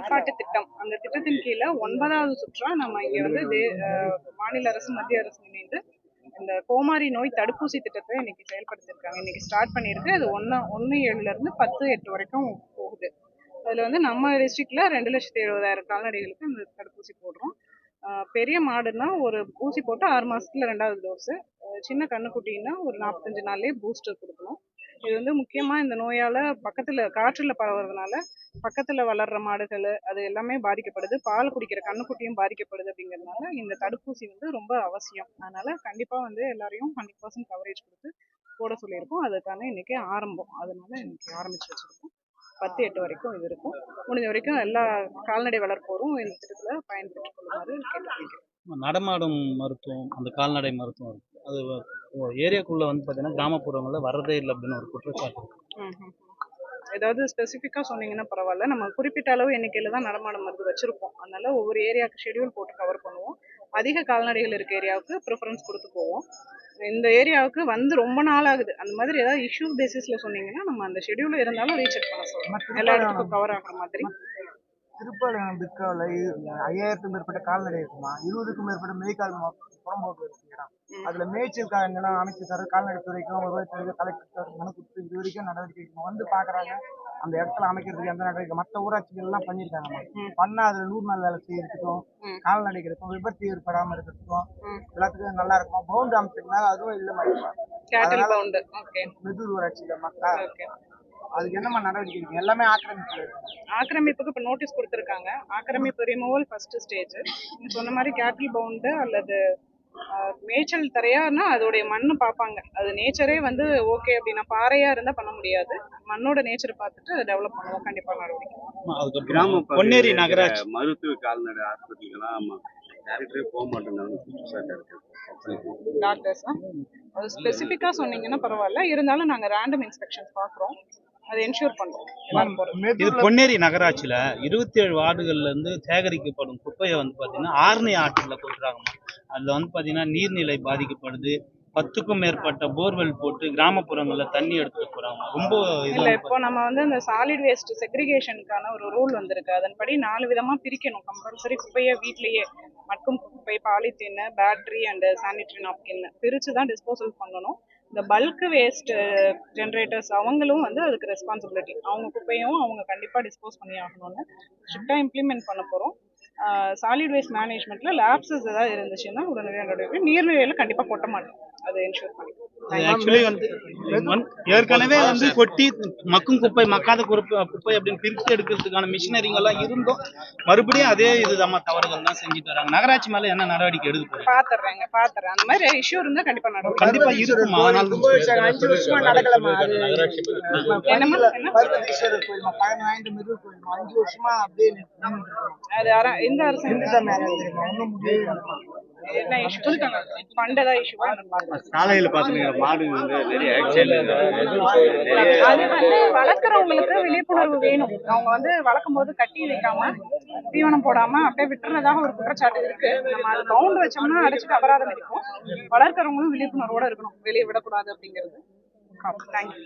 கட்டுப்பாட்டு திட்டம். அந்த திட்டத்தின் கீழ 9வது சுற்றா நம்ம இங்க வந்து மாநில அரசு, மத்திய அரசு இணைந்து இந்த கோமாரி நோய் தடுப்பூசி திட்டத்தை இன்னைக்கு செயல்படுத்திருக்காங்க. இன்னைக்கு ஸ்டார்ட் பண்ணியிருக்கு. அது 1/7ல இருந்து 10/8 வரைக்கும் போகுது. அதுல வந்து நம்ம டிஸ்ட்ரிக்ட்ல 2,70,000 கால்நடைகளுக்கு இந்த தடுப்பூசி போடுறோம். பெரிய மாடுன்னா ஒரு ஊசி போட்டு 6 மாசத்துல 2வது டோஸ். சின்ன கண்ணுக்குட்டின்னா ஒரு 45 நாள்லயே பூஸ்டர் கொடுக்கணும். இது வந்து முக்கியமா இந்த நோயால பக்கத்துல காற்றுல பரவுறதுனால பக்கத்துல வளர்ற மாடுகள் அது எல்லாமே பாதிக்கப்படுது. பால் குடிக்கிற கண்ணுக்குட்டியும் பாதிக்கப்படுது. அப்படிங்கிறதுனால இந்த தடுப்பூசி வந்து ரொம்ப அவசியம். அதனால கண்டிப்பா வந்து எல்லாரையும் 100% கவரேஜ் கொடுத்து போட சொல்லியிருக்கோம். அதுக்கான இன்னைக்கு ஆரம்பம். அதனால இன்னைக்கு ஆரம்பிச்சு வச்சிருக்கோம். 10/8 வரைக்கும் இது இருக்கும். முடிஞ்ச வரைக்கும் எல்லா கால்நடை வளர்ப்போரும் இந்த திட்டத்துல பயன்பெற்றுக் கொள்ளுமாறு கேட்டுக்கொள்கிறேன். நடமாடும் மருத்துவம், அந்த கால்நடை மருத்துவம் இருக்கு. அது ஏரியாக்குள்ள வந்து பாத்தீங்கன்னா கிராமப்புறங்கள்ல வரதே இல்லை அப்படின்னு ஒரு குற்றச்சாட்டு இருக்கு. ஏதாவது ஸ்பெசிஃபிக்கா சொன்னீங்கன்னா பரவாயில்ல. நம்ம குறிப்பிட்ட அளவு எண்ணிக்கையில தான் நடமாடும் மருந்து வச்சிருப்போம். அதனால ஒவ்வொரு ஏரியாவுக்கு ஷெடியூல் போட்டு கவர் பண்ணுவோம். அதிக கால்நடைகள் இருக்க ஏரியாவுக்கு ப்ரிஃபரன்ஸ் கொடுத்து போவோம். இந்த ஏரியாவுக்கு வந்து ரொம்ப நாள் ஆகுது. அந்த மாதிரி ஏதாவது இஷ்யூ பேசிஸ்ல சொன்னீங்கன்னா நம்ம அந்த ஷெடியூல் இருந்தாலும் ரீசெக் பண்ண சொல்லுவோம். எல்லா இடத்துக்கும் கவர் ஆகிற மாதிரி. திருப்பாளையம் பிற்கால 5000க்கும் மேற்பட்ட கால்நடை இருக்குமா, 20க்கும் மேற்பட்ட மெய்கால் புறம்போக்கு இருக்கு இடம். அதுல மேய்ச்சல் காலங்கள்லாம் அமைச்சு தர கால்நடைத்துறைக்கும் விவசாயத்துறைக்கும் கலெக்டர் மனு கொடுத்து இது வரைக்கும் நடவடிக்கை வந்து பாக்குறாங்க. அந்த இடத்துல அமைக்கிறதுக்கு எந்த நடவடிக்கை மற்ற ஊராட்சிகள் எல்லாம் பண்ணிருக்காங்க. பண்ணா அதுல 100 நாள் வேலை செய்யறதுக்கும் கால்நடைகளுக்கும் விபத்து ஏற்படாம இருக்கிறதுக்கும் எல்லாத்துக்கும் நல்லா இருக்கும். பவுண்ட் அமைச்சிருந்தா அதுவும் இல்ல மெதூர் ஊராட்சியில மக்கள் அதுக்கு என்னமா நடவடிக்கை இருக்கு? எல்லாமே ஆக்கிரமிப்புக்கு இப்ப நோட்டீஸ் கொடுத்திருக்காங்க. ஆக்கிரமிப்பு ரிமூவல் ஃபர்ஸ்ட் ஸ்டேஜ். நீங்க சொன்ன மாதிரி கேட்டில் பவுண்ட் அல்லது மேய்ச்சல் தரையானா அதோடைய மண்ணு பார்ப்பாங்க. அது நேச்சரே வந்து ஓகே அப்படின்னா பாறையா இருந்தா பண்ண முடியாது. மண்ணோட நேச்சரை பார்த்துட்டு அதை டெவலப் பண்ணுவோம். கண்டிப்பா நடவடிக்கை. கிராம பொன்னேரி நகராட்சி மருத்துவ கால்நடை ஹாஸ்பிட்டலுக்கெல்லாம் டேரக்டரே போக மாட்டேங்கிறாங்க. டாக்டர்ஸ் அது ஸ்பெசிஃபிக்கா சொன்னீங்கன்னா பரவாயில்ல. இருந்தாலும் நாங்க ரேண்டம் இன்ஸ்பெக்ஷன்ஸ் பாக்குறோம். அதை என்ஷூர் பண்றோம். இது பொன்னேரி நகராட்சியில 27 வார்டுகள்ல இருந்து சேகரிக்கப்படும் குப்பையை வந்து பாத்தீங்கன்னா ஆர்னி ஆற்றுல கொட்டுறாங்க. அதுல வந்து பாத்தீங்கன்னா நீர்நிலை பாதிக்கப்படுது. 10க்கும் மேற்பட்ட போர்வெல் போட்டு கிராமப்புறங்கள்ல தண்ணி எடுத்துட்டு போறாங்க. ரொம்ப இல்ல இப்போ நம்ம வந்து இந்த சாலிட் வேஸ்ட் செக்ரிகேஷனுக்கான ஒரு ரூல் வந்திருக்கு. அதன்படி 4 விதமா பிரிக்கணும். கம்பல்சரி குப்பையை வீட்லயே மட்கும் குப்பை, polythene, battery and sanitary napkin பிரிச்சுதான் டிஸ்போசல் பண்ணணும். இந்த பல்க் வேஸ்ட் ஜென்ரேட்டர்ஸ் அவங்களும் வந்து அதுக்கு ரெஸ்பான்சிபிலிட்டி. அவங்க குப்பையும் அவங்க கண்டிப்பா டிஸ்போஸ் பண்ணி ஆகணும்னு ஸ்ட்ரிக்டா இம்ப்ளிமெண்ட் பண்ண போறோம். சாலிட் வேஸ்ட் மேனேஜ்மெண்ட்ல லேப்சஸ் ஏதாவது இருந்துச்சுன்னா உடனடியாக நடவடிக்கை. நீர்நிலையில கண்டிப்பா கொட்ட மாட்டோம். அதை என்ஷூர் பண்ணி ஆக்சுவலி வந்து ஏற்கனவே வந்து கொட்டி மக்கும் குப்பை மக்காத குப்பை அப்படின்னு பிரித்து எடுக்கிறதுக்கான மிஷினரிங்க எல்லாம் இருந்தோம். மறுபடியும் அதே இதுதான் தவறுகள் தான் செஞ்சுட்டு வராங்க. நகராட்சி மேல என்ன நடவடிக்கை எடுக்க பாத்துறேன். அந்த மாதிரி இஷ்யூ இருந்தா கண்டிப்பா நடவடிக்கை கண்டிப்பா இருக்குமா? 5 வருஷமா நடக்கலமா. 5 வருஷமா அப்படியே இந்த அரசு என்ன இஷ்யூ பண்டதா இஷ்யூவா சாலையில பாத்துக்கிற மாடு வந்து நிறைய ஆக்சிடென்ட். அது வந்து வளர்க்குறவங்களுக்கு விழிப்புணர்வு வேணும். அவங்க வந்து வளர்க்கும் போது கட்டி வைக்காம தீவனம் போடாம அப்படியே விட்டுறதாக ஒரு குற்றச்சாட்டு இருக்கு. நம்ம அது பவுண்ட் வச்சோம்னா அடிச்சுட்டு அபராதம் இருக்கும். வளர்க்குறவங்களும் விழிப்புணர்வோட இருக்கணும். வெளியே விடக்கூடாது அப்படிங்கிறது. தேங்க்யூ.